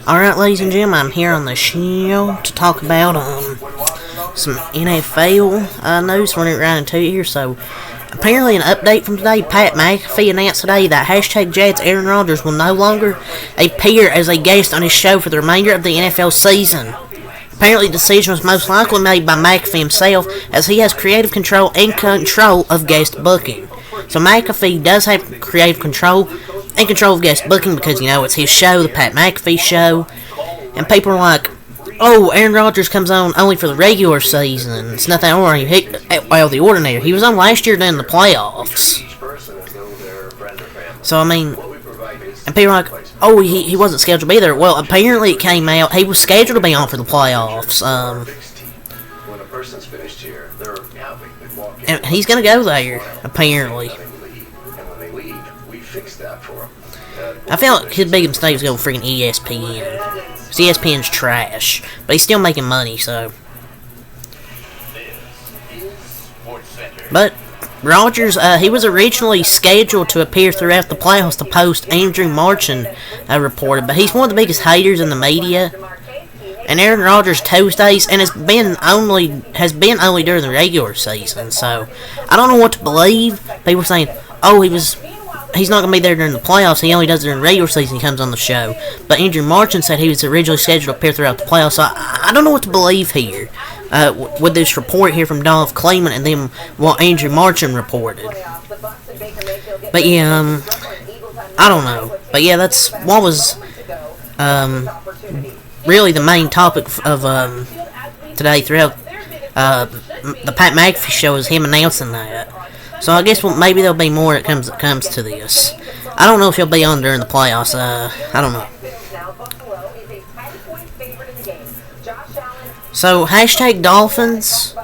Alright, ladies and gentlemen, I'm here on the show to talk about, some NFL, news running around in 2 years. So, apparently an update from today, Pat McAfee announced today that #Jets Aaron Rodgers will no longer appear as a guest on his show for the remainder of the NFL season. Apparently, the decision was most likely made by McAfee himself, as he has creative control and control of guest booking. So McAfee does have creative control and control of guest booking because, it's his show, the Pat McAfee Show. And people are like, oh, Aaron Rodgers comes on only for the regular season. It's nothing ordinary. The ordinary. He was on last year during the playoffs. So, and people are like, oh, he wasn't scheduled to be there. Well, apparently it came out he was scheduled to be on for the playoffs. And he's going to go there, apparently. I feel like his biggest mistake was going to freaking ESPN. Because ESPN's trash. But he's still making money, so. But Rodgers, he was originally scheduled to appear throughout the playoffs, the Post Andrew Marchand reported. But he's one of the biggest haters in the media. And Aaron Rodgers Tuesdays, and has been only during the regular season. So I don't know what to believe. People saying, oh, he's not going to be there during the playoffs. He only does it during the regular season. He comes on the show. But Andrew Marchand said he was originally scheduled to appear throughout the playoffs. So I don't know what to believe here with this report here from Dolph Kleeman and then what Andrew Marchand reported. But yeah, I don't know. But yeah, that's what was really the main topic of today throughout the Pat McAfee show is him announcing that. So I guess maybe there'll be more that comes to this. I don't know if he'll be on during the playoffs. I don't know. So #Dolphins.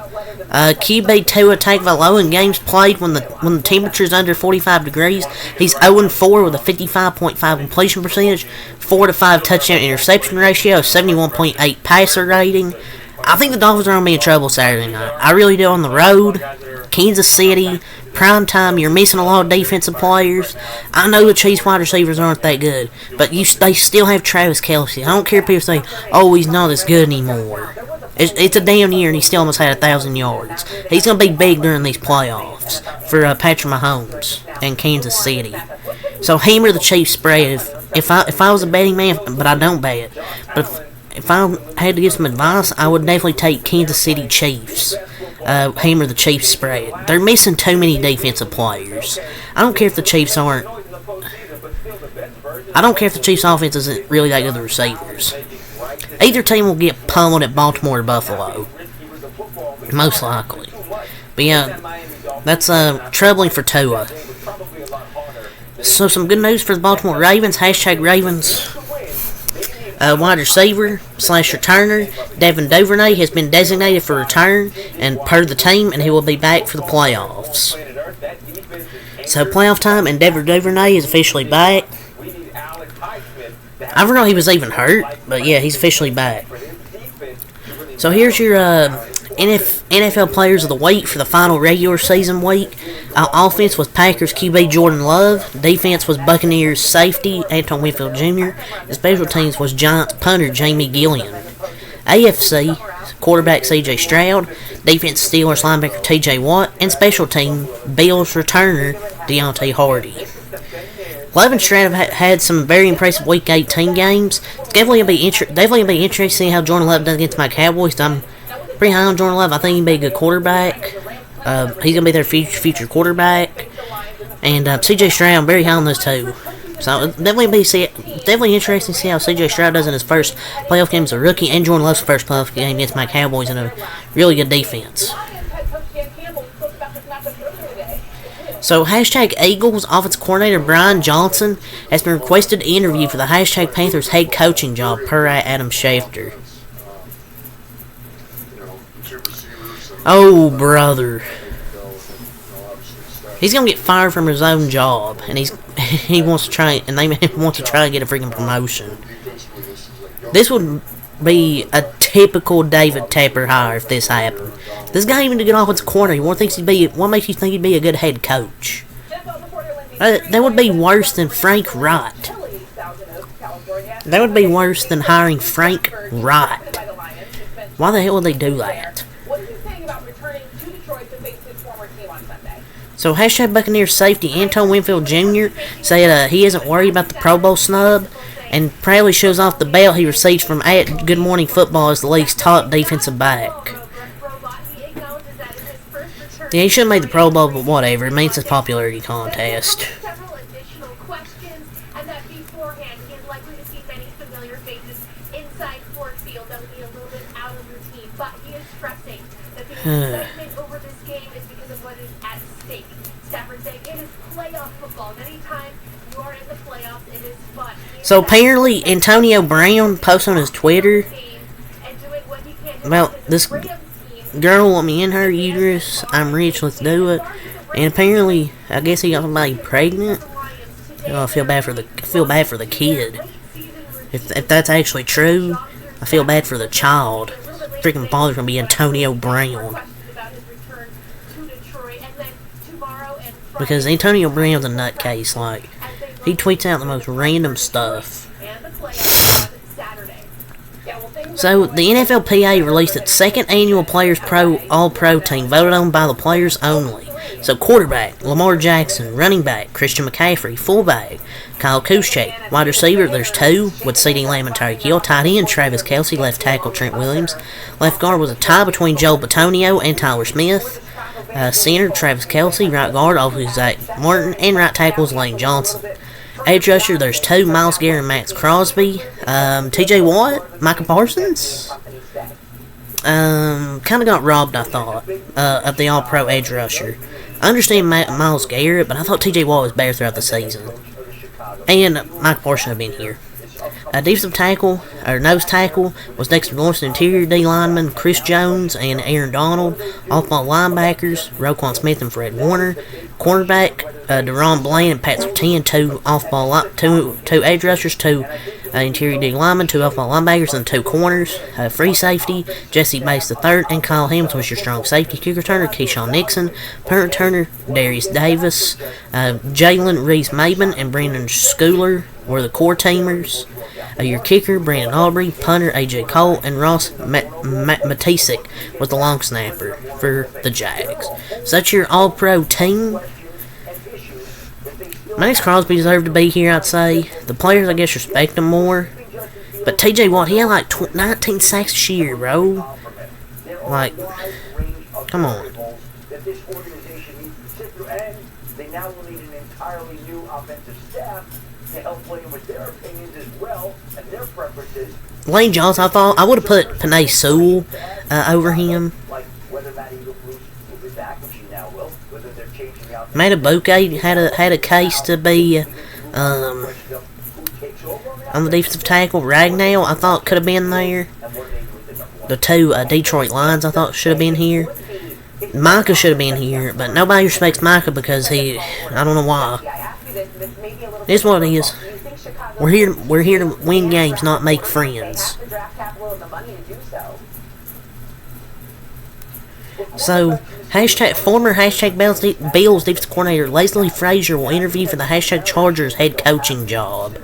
QB Tua Tagovailoa in games played when the temperature is under 45 degrees. He's 0-4 with a 55.5 completion percentage, 4-5 touchdown interception ratio, 71.8 passer rating. I think the Dolphins are going to be in trouble Saturday night. I really do. On the road, Kansas City, prime time. You're missing a lot of defensive players. I know the Chiefs wide receivers aren't that good, but they still have Travis Kelce. I don't care if people say, oh, he's not as good anymore. It's a damn year, and he still almost had 1,000 yards. He's going to be big during these playoffs for Patrick Mahomes and Kansas City. So hammer the Chiefs spread. If I was a betting man, but I don't bet. But if I had to give some advice, I would definitely take Kansas City Chiefs. Hammer the Chiefs spread. They're missing too many defensive players. I don't care if the Chiefs offense isn't really that good with receivers. Either team will get pummeled at Baltimore or Buffalo. Most likely. But yeah, that's troubling for Tua. So some good news for the Baltimore Ravens. #Ravens. Wide receiver / returner Devin Duvernay has been designated for return and per the team, and he will be back for the playoffs. So playoff time, and Devin Duvernay is officially back. I forgot he was even hurt, but yeah, he's officially back. So here's your NFL Players of the Week for the final regular season week. Offense was Packers QB Jordan Love. Defense was Buccaneers safety Antoine Winfield Jr. And special teams was Giants punter Jamie Gillian. AFC quarterback C.J. Stroud. Defense Steelers linebacker T.J. Watt. And special team Bills returner Deontay Hardy. 11 Stroud had some very impressive Week 18 games. It's definitely going to be interesting to see how Jordan Love does against my Cowboys. I'm pretty high on Jordan Love. I think he'll be a good quarterback. He's going to be their future quarterback. And C.J. Stroud, I'm very high on those two. So definitely interesting to see how C.J. Stroud does in his first playoff game as a rookie, and Jordan Love's first playoff game against my Cowboys in a really good defense. So #Eagles offensive coordinator Brian Johnson has been requested to interview for the #Panthers head coaching job per Adam Schefter. Oh brother, he's gonna get fired from his own job, and he wants to try and they want to try and get a freaking promotion. This would be a typical David Tepper hire if this happened. This guy even to get offensive coordinator. What makes you think he'd be a good head coach? That would be worse than Frank Wright. That would be worse than hiring Frank Wright. Why the hell would they do that? So, hashtag Buccaneers safety Antoine Winfield Jr. said he isn't worried about the Pro Bowl snub, and proudly shows off the belt he received from at Good Morning Football as the league's top defensive back. Yeah, he should have made the Pro Bowl, but whatever. It means his popularity contest. So apparently Antonio Brown posted on his Twitter about this girl want me in her uterus, I'm rich, let's do it. And apparently, I guess he got somebody pregnant. Oh, I feel bad for the kid. If that's actually true, I feel bad for the child. Freaking father's gonna be Antonio Brown. Because Antonio Brown's a nutcase, like, he tweets out the most random stuff. So, the NFLPA released its second annual Players All-Pro team, voted on by the players only. So, quarterback, Lamar Jackson. Running back, Christian McCaffrey. Fullback, Kyle Juszczyk. Wide receiver, there's two, with CeeDee Lamb and Tyreek Hill. Tight end, Travis Kelce. Left tackle, Trent Williams. Left guard was a tie between Joel Bitonio and Tyler Smith. Center, Travis Kelce. Right guard, obviously Zach Martin. And right tackle is Lane Johnson. Edge rusher, there's two, Myles Garrett and Max Crosby. TJ Watt, Micah Parsons. Kind of got robbed, I thought, of the All-Pro edge rusher. I understand Myles Garrett, but I thought TJ Watt was better throughout the season. And Micah Parsons should have been here. Defensive tackle, or nose tackle, was Dexter Lawrence. Interior D lineman, Chris Jones and Aaron Donald. Off-ball linebackers, Roquan Smith and Fred Warner. Cornerback, Deron Bland and Pat Surtain. Two edge rushers, two interior D linemen, two off-ball linebackers, and two corners. Free safety, Jesse Bates III and Kyle Hamilton was your strong safety. Kick returner, Keyshawn Nixon. Punt returner, Darius Davis. Jalen Reese-Maben and Brandon Schooler were the core teamers. Your kicker, Brandon Aubrey. Punter, A.J. Cole. And Ross Matisik was the long snapper for the Jags. So that's your all-pro team. Max Crosby deserved to be here, I'd say. The players, I guess, respect him more. But T.J. Watt, he had like 19 sacks this year, bro. Like, come on. Lane Johnson, I would have put Penei Sewell over him. Matabuke had a case to be on the defensive tackle. Ragnow, I thought could have been there. The two Detroit Lions, I thought should have been here. Micah should have been here, but nobody respects Micah because I don't know why. It's what it is. We're here to win games, not make friends. So, former Bills defensive coordinator Leslie Frazier will interview for the Chargers head coaching job.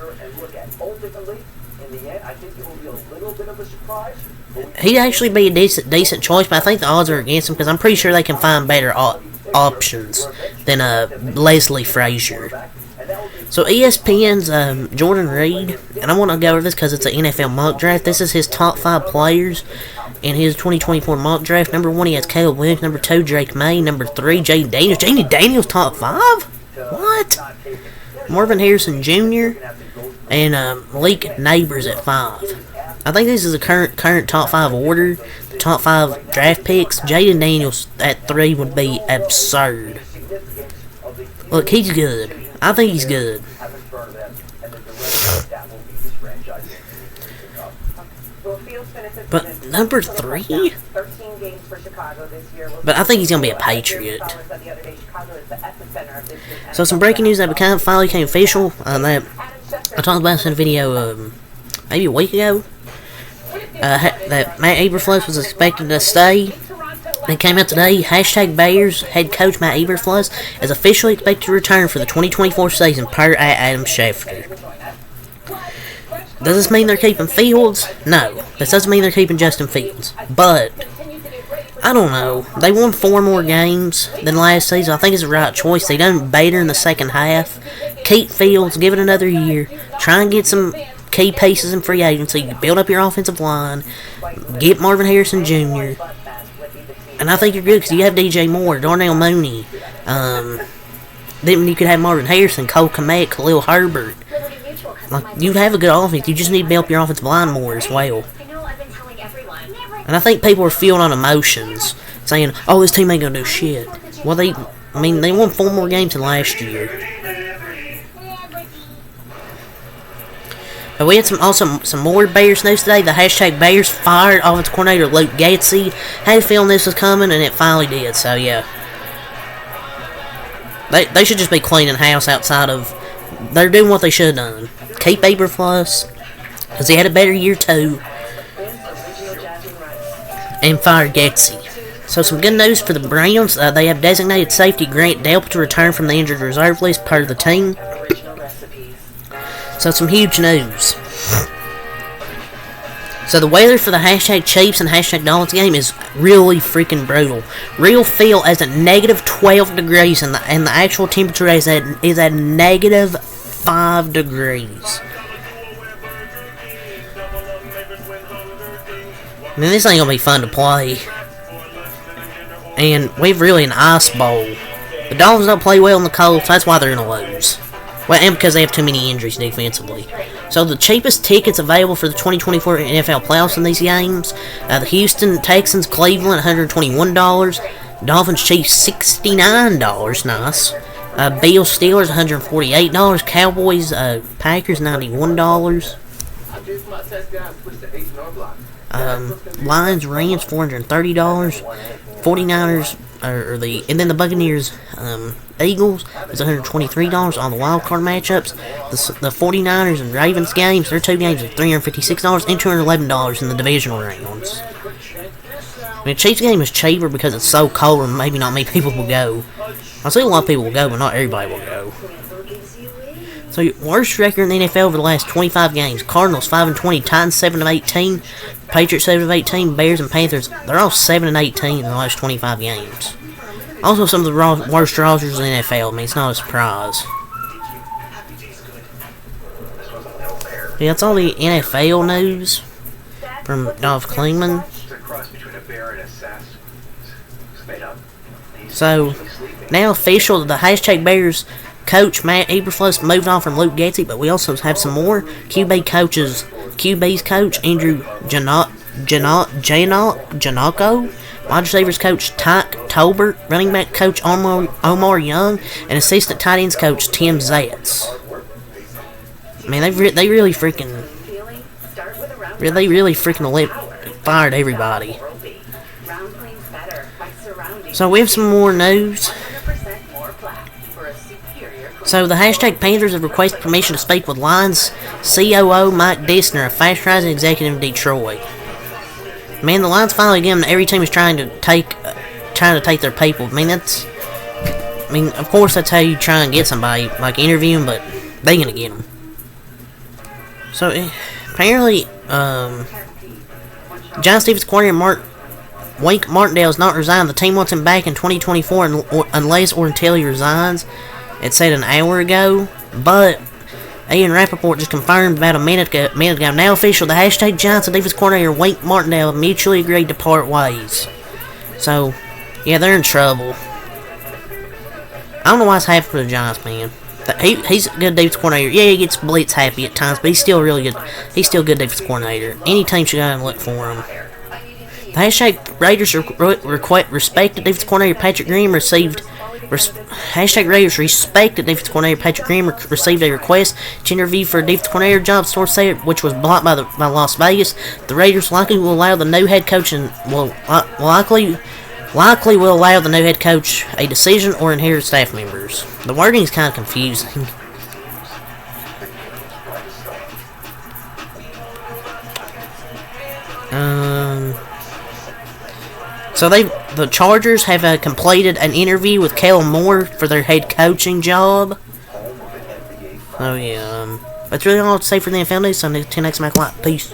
He'd actually be a decent choice, but I think the odds are against him because I'm pretty sure they can find better options than Leslie Frazier. So ESPN's Jordan Reed, and I want to go over this because it's an NFL mock draft. This is his top 5 players in his 2024 mock draft. Number 1, he has Caleb Williams. Number 2, Drake May. Number 3, Jayden Daniels. Jayden Daniels top 5? What? Marvin Harrison Jr. and Malik Neighbors at 5. I think this is a current top 5 order. The top 5 draft picks. Jayden Daniels at 3 would be absurd. Look, he's good. I think he's good. But number 3? But I think he's going to be a Patriot. So some breaking news that finally became official. That I talked about this in a video maybe a week ago. That Matt Eberflus was expected to stay. It came out today. Bears head coach Matt Eberflus is officially expected to return for the 2024 season per Adam Schefter. Does this mean they're keeping Fields? No. This doesn't mean they're keeping Justin Fields. But, I don't know. They won 4 more games than last season. I think it's the right choice. They done better in the second half. Keep Fields. Give it another year. Try and get some key pieces in free agency. Build up your offensive line. Get Marvin Harrison Jr. And I think you're good because you have DJ Moore, Darnell Mooney. Then you could have Marvin Harrison, Cole Kmet, Khalil Herbert. Like, you have a good offense. You just need to build up your offensive line more as well. And I think people are feeling on emotions, saying, "Oh, this team ain't gonna do shit." Well, they won 4 more games than last year. But we had some more Bears news today. The hashtag Bears fired offensive coordinator Luke Getsy. Had a feeling this was coming, and it finally did. So yeah, they should just be cleaning house outside of. They're doing what they should have done. Keep Eberflus, because he had a better year too, and fired Getsy. So some good news for the Browns. They have designated safety Grant Delp to return from the injured reserve list part of the team. So some huge news. So the weather for the hashtag Chiefs and hashtag Dolphins game is really freaking brutal. Real feel as at negative 12 degrees, and the actual temperature is at negative 5 degrees. I mean, this ain't gonna be fun to play. And we've really an ice bowl. The Dolphins don't play well in the cold, so that's why they're gonna lose. Well, and because they have too many injuries defensively. So the cheapest tickets available for the 2024 NFL playoffs in these games: the Houston Texans, Cleveland, $121. Dolphins, Chiefs, $69. Nice. Bills, Steelers, $148. Cowboys, Packers, $91. Lions, Rams, $430. 49ers, and then the Buccaneers, Eagles is $123 on the wild card matchups. The 49ers and Ravens games, their 2 games are $356 and $211 in the divisional rounds. I mean, the Chiefs game is cheaper because it's so cold and maybe not many people will go. I see a lot of people will go, but not everybody will go. So your worst record in the NFL over the last 25 games: Cardinals 5-20, Titans 7-18, Patriots 7-18, Bears and Panthers, they're all 7-18 in the last 25 games. Also, some of the worst rosters in the NFL. I mean, it's not a surprise. Yeah, that's all the NFL news from Dolph Klingman. So, now official, the hashtag Bears coach Matt Eberflus moved on from Luke Getsy, but we also have some more QB's coach Andrew Janocko, wide receivers coach Tyke Tolbert, running back coach Omar Young, and assistant tight ends coach Tim Zetz. I mean, they really freaking fired everybody. So we have some more news. So the hashtag Panthers have requested permission to speak with Lions COO Mike Dissner, a fast-rising executive in Detroit. Man, the Lions finally get them. Every team is trying to take their people. I mean, of course that's how you try and get somebody, like interview them, but they gonna get them. So apparently, John Stevens' coordinator Wink Martindale has not resigned. The team wants him back in 2024 unless Ortelli resigns. It said an hour ago, but Ian Rappaport just confirmed about a minute ago. Now official, the hashtag Giants and defense coordinator Wink Martindale have mutually agreed to part ways. So, yeah, they're in trouble. I don't know why it's happening for the Giants, man. He's a good defense coordinator. Yeah, he gets blitz happy at times, but he's still really good. He's still a good defense coordinator. Any team should go and look for him. The hashtag Raiders respected defense coordinator Patrick Graham received. Hashtag Raiders respected defense coordinator Patrick Graham received a request to interview for a defense coordinator job, source said, which was blocked by Las Vegas. The Raiders likely will allow the new head coach likely will allow the new head coach a decision or inherit staff members. The wording is kind of confusing. So the Chargers have completed an interview with Kellen Moore for their head coaching job. Oh yeah. That's really all I have to say for the NFL news. So, 10x Mac Light. Peace.